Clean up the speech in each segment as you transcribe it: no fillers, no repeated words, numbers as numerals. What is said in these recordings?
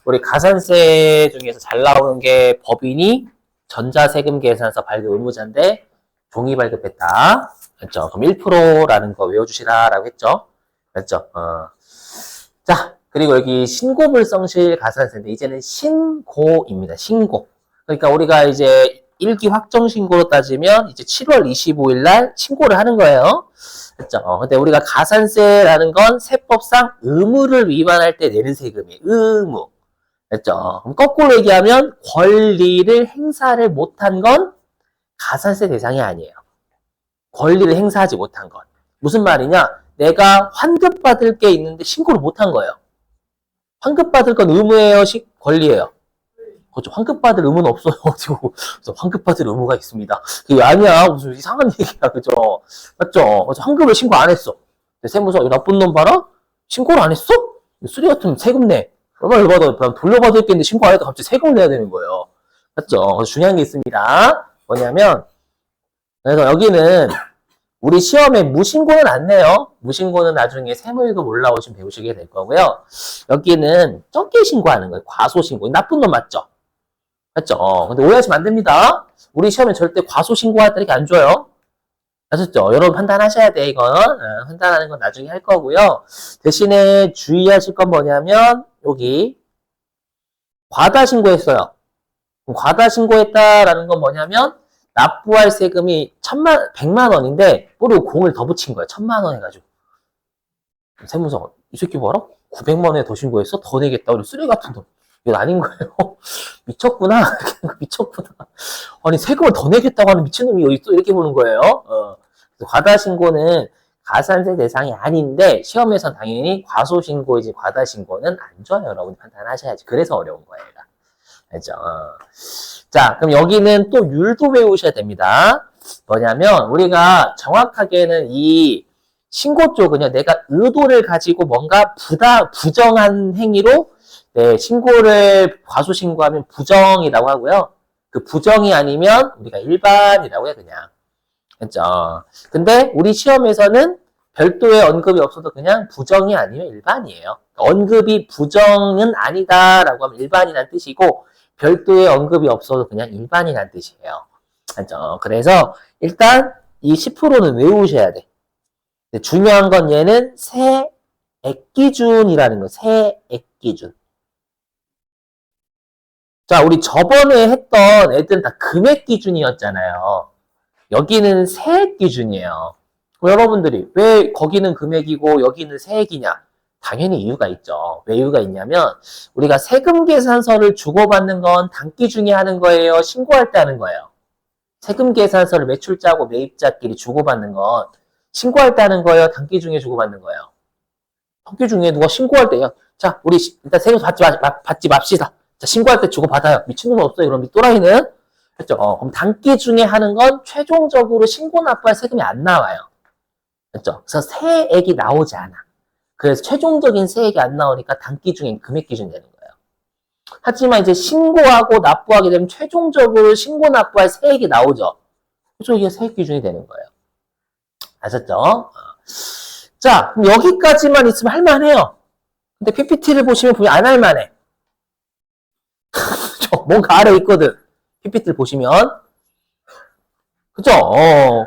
우리 가산세 중에서 잘 나오는 게 법인이 전자세금계산서 발급 의무자인데 종이 발급했다. 그렇죠? 그럼 1%라는 거 외워주시라라고 했죠? 맞죠? 자, 그리고 여기 신고불성실 가산세인데 이제는 신고입니다. 신고. 그러니까 우리가 이제 1기 확정 신고로 따지면 이제 7월 25일 날 신고를 하는 거예요. 그렇죠? 근데 우리가 가산세라는 건 세법상 의무를 위반할 때 내는 세금이에요. 의무. 그렇죠? 그럼 거꾸로 얘기하면 권리를 행사를 못한 건 가산세 대상이 아니에요. 권리를 행사하지 못한 건. 무슨 말이냐? 내가 환급받을 게 있는데 신고를 못한 거예요. 환급받을 건 의무예요? 권리예요? 그렇죠. 환급받을 의무는 없어요. 그래서 환급받을 의무가 있습니다. 그게 아니야. 무슨 이상한 얘기야. 그죠? 맞죠? 그래서 환급을 신고 안 했어. 세무서, 나쁜 놈 봐라? 신고를 안 했어? 쓰리 같으면 세금 내. 얼마나 받아? 돌려받을 게 있는데 신고 안 했다 갑자기 세금을 내야 되는 거예요. 맞죠? 그래서 중요한 게 있습니다. 뭐냐면, 그래서 여기는 우리 시험에 무신고는 안 내요. 무신고는 나중에 세무일급 올라오시면 배우시게 될 거고요. 여기는 적게 신고하는 거예요. 과소신고. 나쁜 놈 맞죠? 맞죠? 근데 오해하시면 안 됩니다. 우리 시험에 절대 과소신고할 때 이렇게 안 줘요. 아셨죠? 여러분 판단하셔야 돼, 이건. 판단하는 건 나중에 할 거고요. 대신에 주의하실 건 뭐냐면, 여기, 과다신고했어요. 과다신고했다라는 건 뭐냐면, 납부할 세금이 100만 원인데, 뿌리고 공을 더 붙인 거야. 1000만 원 해가지고. 세무서가, 이 새끼 봐라? 900만 원에 더 신고했어? 더 내겠다. 우리 쓰레기 같은 돈. 이건 아닌 거예요. 미쳤구나. 미쳤구나. 아니, 세금을 더 내겠다고 하는 미친놈이 어디 있어? 이렇게 보는 거예요. 과다신고는 가산세 대상이 아닌데, 시험에서 당연히 과소신고이지 과다신고는 안 줘요. 여러분이 판단하셔야지. 그래서 어려운 거예요. 알죠? 자, 그럼 여기는 또 율도 외우셔야 됩니다. 뭐냐면, 우리가 정확하게는 이 신고 쪽은요, 내가 의도를 가지고 뭔가 부정한 행위로 네, 신고를 과소신고하면 부정이라고 하고요. 그 부정이 아니면 우리가 일반이라고 해요, 그냥. 그렇죠? 근데 우리 시험에서는 별도의 언급이 없어도 그냥 부정이 아니면 일반이에요. 언급이 부정은 아니다라고 하면 일반이라는 뜻이고 별도의 언급이 없어도 그냥 일반이라는 뜻이에요. 그렇죠? 그래서 일단 이 10%는 외우셔야 돼. 중요한 건 얘는 세액 기준이라는 거, 세액 기준. 자, 우리 저번에 했던 애들은 다 금액 기준이었잖아요. 여기는 세액 기준이에요. 여러분들이 왜 거기는 금액이고 여기는 세액이냐? 당연히 이유가 있죠. 왜 이유가 있냐면 우리가 세금 계산서를 주고받는 건 단기 중에 하는 거예요? 신고할 때 하는 거예요? 세금 계산서를 매출자하고 매입자끼리 주고받는 건 신고할 때 하는 거예요? 단기 중에 주고받는 거예요? 단기 중에 누가 신고할 때요? 자, 우리 일단 세금 받지 맙시다. 자, 신고할 때 주고받아요. 미친놈 없어요. 그럼 이 또라이는? 그렇죠? 그럼 단기 중에 하는 건 최종적으로 신고 납부할 세금이 안 나와요. 그렇죠? 그래서 세액이 나오지 않아. 그래서 최종적인 세액이 안 나오니까 단기 중엔 금액 기준이 되는 거예요. 하지만 이제 신고하고 납부하게 되면 최종적으로 신고 납부할 세액이 나오죠. 그래서 이게 세액 기준이 되는 거예요. 아셨죠? 자, 그럼 여기까지만 있으면 할만해요. 근데 PPT를 보시면 분명 안 할만해. 뭔가 아래 있거든. PPT를 보시면. 그죠?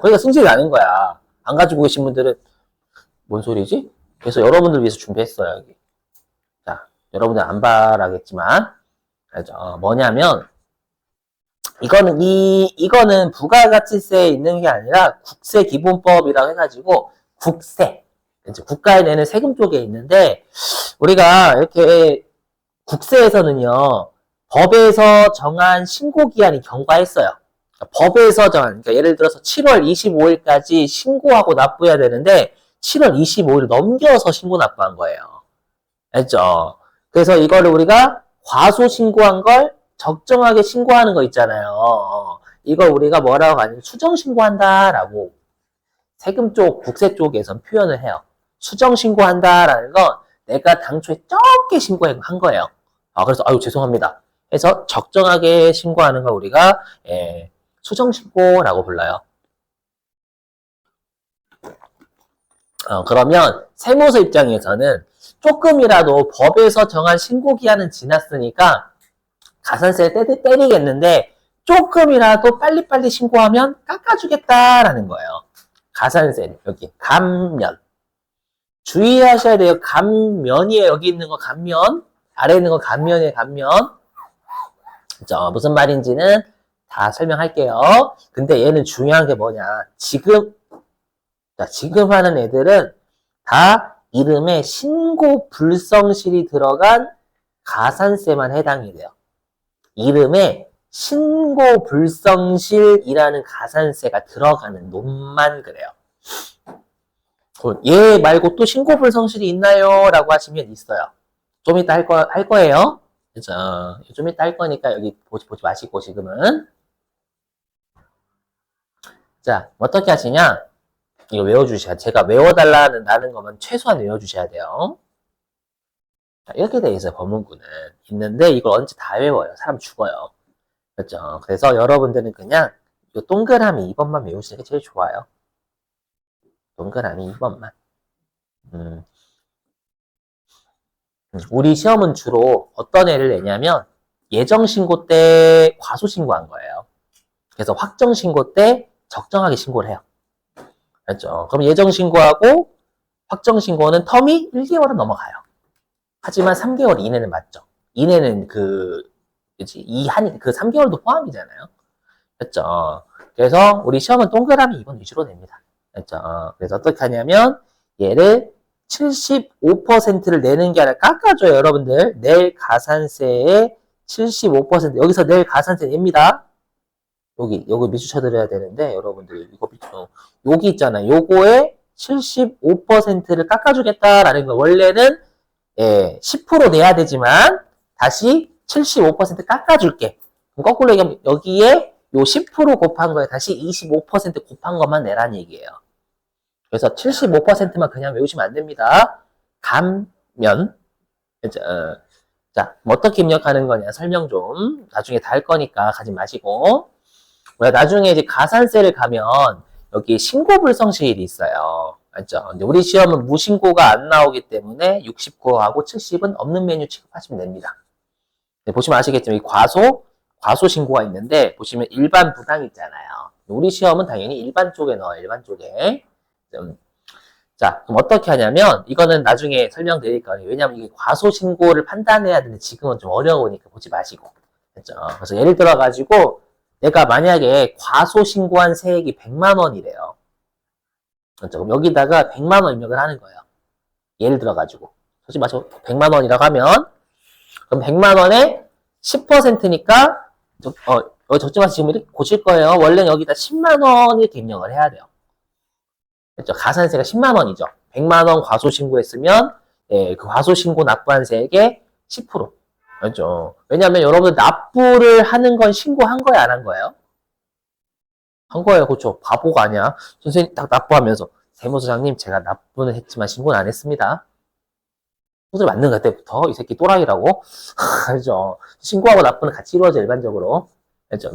그러니까 승질이 나는 거야. 안 가지고 계신 분들은 뭔 소리지? 그래서 여러분들 위해서 준비했어요, 여기. 자, 여러분들 안 바라겠지만. 알죠? 뭐냐면, 이거는 부가가치세에 있는 게 아니라 국세기본법이라고 해가지고, 국세. 이제 국가에 내는 세금 쪽에 있는데, 우리가 이렇게 국세에서는요, 법에서 정한 신고기한이 경과했어요. 법에서 정한, 그러니까 예를 들어서 7월 25일까지 신고하고 납부해야 되는데 7월 25일을 넘겨서 신고 납부한 거예요. 알죠? 그래서 이거를 우리가 과소신고한 걸 적정하게 신고하는 거 있잖아요. 이걸 우리가 뭐라고 하냐면 수정신고한다라고 세금 쪽, 국세 쪽에선 표현을 해요. 수정신고한다라는 건 내가 당초에 적게 신고한 거예요. 그래서 아유 죄송합니다. 해서 적정하게 신고하는 걸 우리가 수정신고라고 불러요. 그러면 세무서 입장에서는 조금이라도 법에서 정한 신고기한은 지났으니까 가산세를 때리겠는데 조금이라도 빨리빨리 신고하면 깎아주겠다라는 거예요. 가산세 여기 감면 주의하셔야 돼요. 감면이에요. 여기 있는 거 감면, 아래에 있는 거 감면이에요. 감면. 그죠? 무슨 말인지는 다 설명할게요. 근데 얘는 중요한 게 뭐냐? 지금 하는 애들은 다 이름에 신고 불성실이 들어간 가산세만 해당이 돼요. 이름에 신고 불성실이라는 가산세가 들어가는 놈만 그래요. 얘 말고 또 신고 불성실이 있나요? 라고 하시면 있어요. 좀 이따 할 거예요. 그죠? 좀 이따 할 거니까 여기 보지 마시고 지금은. 자, 어떻게 하시냐? 이거 외워주셔야 돼요. 제가 외워달라는 거면 최소한 외워주셔야 돼요. 자, 이렇게 돼 있어요. 법문구는. 있는데 이걸 언제 다 외워요. 사람 죽어요. 그렇죠? 그래서 여러분들은 그냥 이 동그라미 2번만 외우시는 게 제일 좋아요. 동그라미 2번만. 우리 시험은 주로 어떤 애를 내냐면 예정신고 때 과소신고한 거예요. 그래서 확정신고 때 적정하게 신고를 해요. 그렇죠? 그럼 예정신고하고 확정신고는 텀이 1개월은 넘어가요. 하지만 3개월 이내는 맞죠? 이내는 그 3개월도 포함이잖아요. 그렇죠? 그래서 우리 시험은 동그라미 2번 위주로 냅니다. 그렇죠? 그래서 어떻게 하냐면 얘를 75%를 내는 게 아니라 깎아줘요. 여러분들 낼 가산세의 75% 여기서 낼 가산세 냅니다. 여기 밑줄 쳐드려야 되는데 여러분들 이거 여기 있잖아요. 요거에 75%를 깎아주겠다라는 거. 원래는 10% 내야 되지만 다시 75% 깎아줄게. 그럼 거꾸로 얘기하면 여기에 요 10% 곱한 거에 다시 25% 곱한 것만 내라는 얘기예요. 그래서 75%만 그냥 외우시면 안 됩니다. 감면. 자, 어떻게 입력하는 거냐 설명 좀 나중에 다 할 거니까 가지 마시고. 나중에 이제 가산세를 가면 여기 신고불성실이 있어요. 맞죠? 근데 우리 시험은 무신고가 안 나오기 때문에 69하고 70은 없는 메뉴 취급하시면 됩니다. 네, 보시면 아시겠지만 이 과소 신고가 있는데 보시면 일반 부당 있잖아요. 우리 시험은 당연히 일반 쪽에 넣어요. 일반 쪽에. 자, 그럼 어떻게 하냐면 이거는 나중에 설명드릴 거예요. 왜냐하면 이게 과소 신고를 판단해야 되는데 지금은 좀 어려우니까 보지 마시고. 그렇죠? 그래서 예를 들어 가지고 내가 만약에 과소 신고한 세액이 100만 원이래요. 그렇죠? 그럼 여기다가 100만 원 입력을 하는 거예요. 예를 들어 가지고. 솔직히 마시고 100만 원이라고 하면 그럼 100만 원에 10%니까 여기 적지 마시고 지금 이렇게 고칠 거예요. 원래는 여기다 10만 원 이렇게 입력을 해야 돼요. 그렇죠? 가산세가 10만 원이죠. 100만 원 과소 신고했으면 그 과소 신고 납부한 세액의 10%. 그렇죠? 왜냐하면 여러분들 납부를 하는 건 신고한 거예요, 안 한 거예요? 한 거예요, 그렇죠? 바보가 아니야. 선생님 딱 납부하면서 세무서장님 제가 납부는 했지만 신고는 안 했습니다. 소설 맞는 그때부터 이 새끼 또라이라고. 그렇죠? 신고하고 납부는 같이 이루어져 일반적으로. 그렇죠?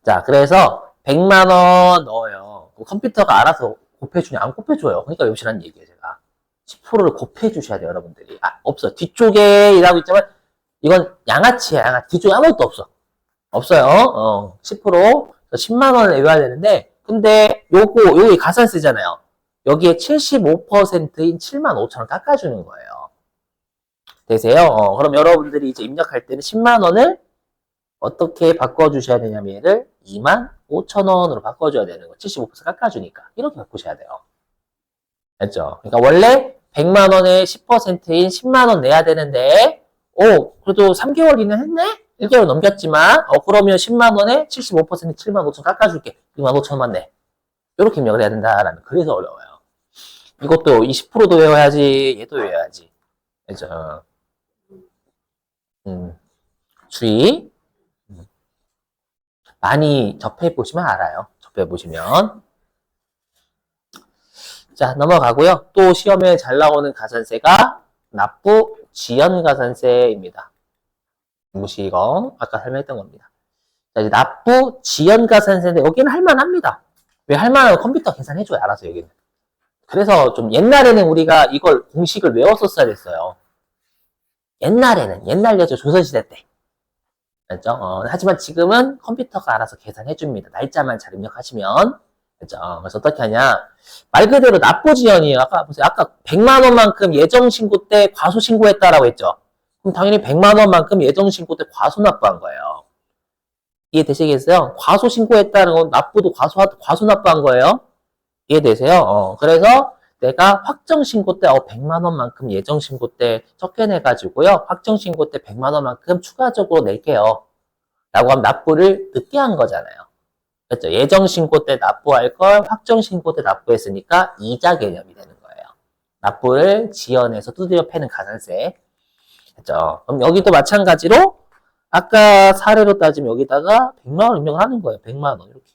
자, 그래서 100만 원 넣어요. 컴퓨터가 알아서 곱해주냐? 안 곱해줘요. 그러니까 외우시라는 얘기예요, 제가. 10%를 곱해주셔야 돼요, 여러분들이. 없어. 뒤쪽에 일하고 있지만, 이건 양아치야, 양아치. 뒤쪽에 아무것도 없어. 없어요. 10%. 10만 원을 외워야 되는데, 근데 여기 가산세잖아요. 여기에 75%인 7만 5천 원 깎아주는 거예요. 되세요? 그럼 여러분들이 이제 입력할 때는 10만 원을 어떻게 바꿔주셔야 되냐면 얘를 2만 5천 원으로 바꿔줘야 되는 거. 75% 깎아주니까. 이렇게 바꾸셔야 돼요. 됐죠? 그러니까 원래 100만 원에 10%인 10만 원 내야 되는데, 그래도 3개월 이내 했네? 1개월 넘겼지만, 그러면 10만 원에 75% 7만 5천 깎아줄게. 2만 5천 원만 내. 이렇게 입력을 해야 된다라는, 그래서 어려워요. 이것도 20%도 외워야지, 얘도 외워야지. 그죠? 주의. 많이 접해보시면 알아요. 접해보시면. 자, 넘어가고요. 또 시험에 잘 나오는 가산세가 납부 지연 가산세입니다. 무시거 아까 설명했던 겁니다. 자, 이제 납부 지연 가산세인데 여기는 할만합니다. 왜 할만하면 컴퓨터 계산해줘요. 알아서 여기는. 그래서 좀 옛날에는 우리가 이걸 공식을 외웠었어야 됐어요. 옛날 예전 조선시대 때. 그죠? 하지만 지금은 컴퓨터가 알아서 계산해줍니다. 날짜만 잘 입력하시면. 그죠? 그래서 어떻게 하냐. 말 그대로 납부지연이에요. 아까 보세요. 아까 100만 원만큼 예정신고 때 과소신고했다라고 했죠. 그럼 당연히 100만 원만큼 예정신고 때 과소납부한 거예요. 이해되시겠어요? 과소신고했다는 건 납부도 과소납부한 거예요. 이해되세요? 그래서 내가 확정신고 때 100만 원만큼 예정신고 때 적게내가지고요. 확정신고 때 100만 원만큼 추가적으로 낼게요. 라고 하면 납부를 늦게 한 거잖아요. 그렇죠? 예정신고 때 납부할 걸 확정신고 때 납부했으니까 이자 개념이 되는 거예요. 납부를 지연해서 두드려 패는 가산세. 그렇죠? 그럼 여기도 마찬가지로 아까 사례로 따지면 여기다가 100만 원 입력을 하는 거예요. 100만 원 이렇게.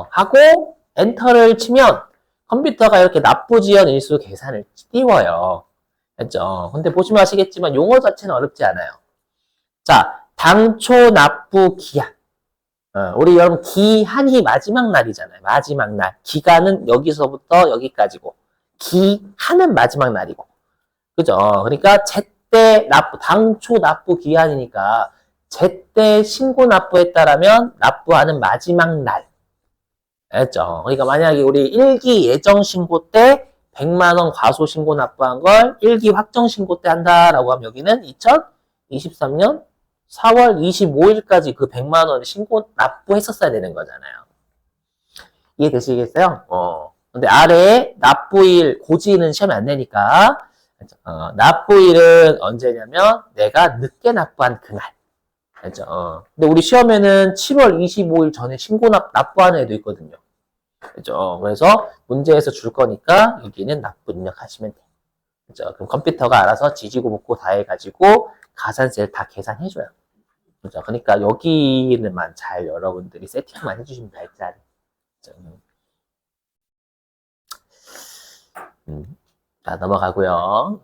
하고 엔터를 치면 컴퓨터가 이렇게 납부지연 일수 계산을 띄워요. 그렇죠? 근데 보시면 아시겠지만 용어 자체는 어렵지 않아요. 자, 당초 납부 기한. 우리 여러분 기한이 마지막 날이잖아요. 마지막 날. 기간은 여기서부터 여기까지고 기한은 마지막 날이고. 그죠? 그러니까 제때 납부, 당초 납부 기한이니까 제때 신고 납부했다라면 납부하는 마지막 날. 알죠? 그러니까 만약에 우리 1기 예정 신고 때 100만 원 과소 신고 납부한 걸 1기 확정 신고 때 한다라고 하면 여기는 2023년 4월 25일까지 그 100만 원 신고 납부했었어야 되는 거잖아요. 이해되시겠어요? 근데 아래에 납부일 고지는 시험에 안 내니까 납부일은 언제냐면 내가 늦게 납부한 그날. 알죠? 근데 우리 시험에는 7월 25일 전에 납부하는 애도 있거든요. 그죠? 그래서 문제에서 줄 거니까 여기는 납부 입력하시면 돼요. 그죠? 그럼 컴퓨터가 알아서 지지고 볶고 다 해가지고 가산세를 다 계산해줘요. 그죠? 그러니까 여기는만 잘 여러분들이 세팅만 해주시면 될 자리. 자, 넘어가고요.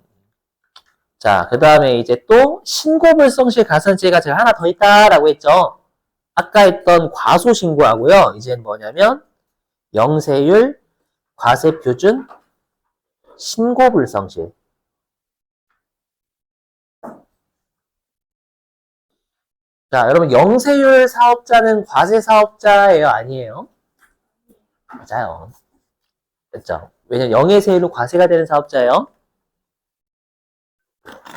자, 그 다음에 이제 또 신고불성실 가산세가 제가 하나 더 있다라고 했죠. 아까 했던 과소신고하고요. 이제는 뭐냐면 영세율, 과세표준, 신고불성실. 자, 여러분 영세율 사업자는 과세 사업자예요? 아니에요? 맞아요. 됐죠? 왜냐면 영예세율로 과세가 되는 사업자예요.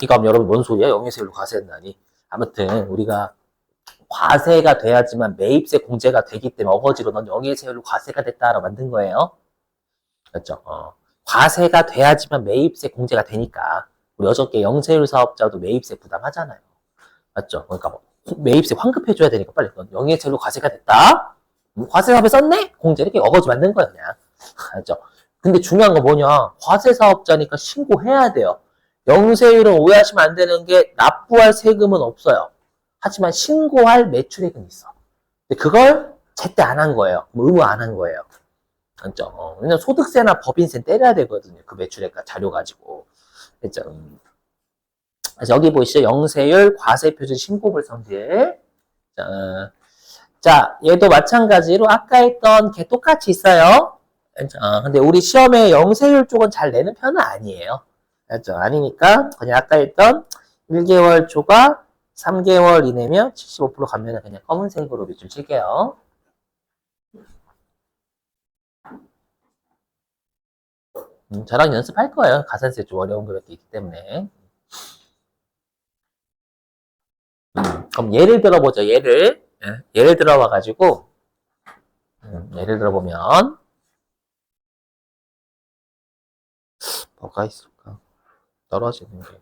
이거 하면 여러분 뭔 소리야? 영예세율로 과세한다니. 아무튼 우리가 과세가 돼야지만 매입세 공제가 되기 때문에 어거지로 넌 영예세율로 과세가 됐다라고 만든 거예요. 그렇죠? 과세가 돼야지만 매입세 공제가 되니까 우리 어저께 영세율 사업자도 매입세 부담하잖아요. 맞죠? 그러니까 뭐 매입세 환급해줘야 되니까 빨리 넌 영예세율로 과세가 됐다. 과세사업에 썼네? 공제 이렇게 어거지 만든 거야 그냥. 알죠? 근데 중요한 건 뭐냐? 과세 사업자니까 신고해야 돼요. 영세율은 오해하시면 안 되는 게 납부할 세금은 없어요. 하지만 신고할 매출액은 있어. 근데 그걸 제때 안 한 거예요. 의무 안 한 거예요. 그렇죠? 왜냐면 소득세나 법인세 때려야 되거든요. 그 매출액과 자료 가지고. 그렇죠? 그래서 여기 보시죠. 영세율, 과세표준, 신고불성질. 자, 얘도 마찬가지로 아까 했던 게 똑같이 있어요. 근데 우리 시험에 영세율 쪽은 잘 내는 편은 아니에요. 그렇죠? 아니니까 그냥 아까 했던 1개월 초과 3개월 이내면 75% 가면은 그냥 검은색으로 밑줄 칠게요. 저랑 연습할 거예요. 가산세 좀 어려운 것도 있기 때문에. 그럼 예를 들어보죠. 예를 들어봐가지고 예를 들어보면 뭐가 있을까? 떨어지는 게.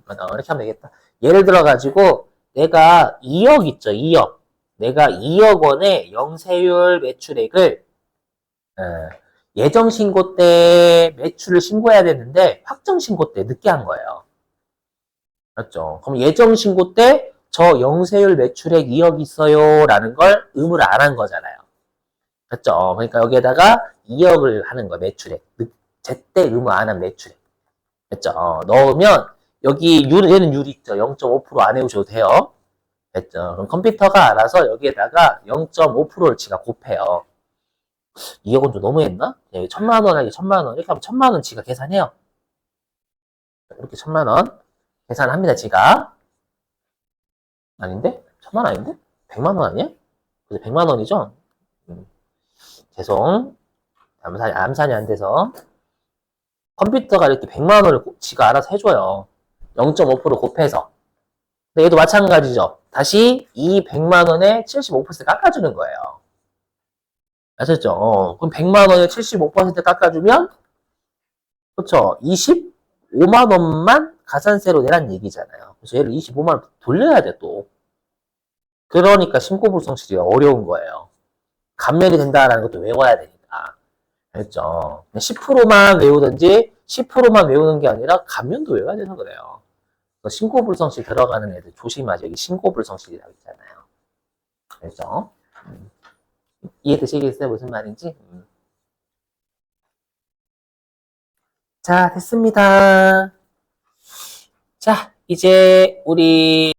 이렇게 하면 되겠다. 예를 들어가지고 내가 2억 있죠. 2억. 내가 2억 원의 영세율 매출액을 예정 신고 때 매출을 신고해야 되는데 확정 신고 때 늦게 한 거예요. 그렇죠? 그럼 예정 신고 때 저 영세율 매출액 2억 있어요 라는 걸 의무를 안 한 거잖아요. 그렇죠? 그러니까 여기에다가 2억을 하는 거예요. 매출액. 제때 의무 안 한 매출액. 그렇죠? 넣으면 여기 얘는 율이 있죠. 0.5% 안 해오셔도 돼요. 됐죠? 그럼 컴퓨터가 알아서 여기에다가 0.5%를 지가 곱해요. 2억은 좀 너무했나? 1,000만 원 하기 1,000만 원. 이렇게 하면 1,000만 원 지가 계산해요. 이렇게 1,000만 원 계산합니다, 지가. 아닌데? 1,000만 원 아닌데? 100만 원 아니야? 그래서 100만 원이죠? 죄송. 암산이 안 돼서. 컴퓨터가 이렇게 100만 원을 지가 알아서 해줘요. 0.5% 곱해서. 근데 얘도 마찬가지죠. 다시 이 100만 원에 75% 깎아주는 거예요. 아셨죠? 그럼 100만 원에 75% 깎아주면, 그렇죠? 25만 원만 가산세로 내란 얘기잖아요. 그래서 얘를 25만 원 돌려야 돼, 또. 그러니까 신고불성실이 어려운 거예요. 감면이 된다라는 것도 외워야 되니까. 알죠? 10%만 외우든지 10%만 외우는 게 아니라 감면도 외워야 돼서 그래요. 신고불성실 들어가는 애들 조심하죠. 여기 신고불성실이라고 있잖아요. 알죠? 이해되시겠어요? 무슨 말인지? 자, 됐습니다. 자, 이제 우리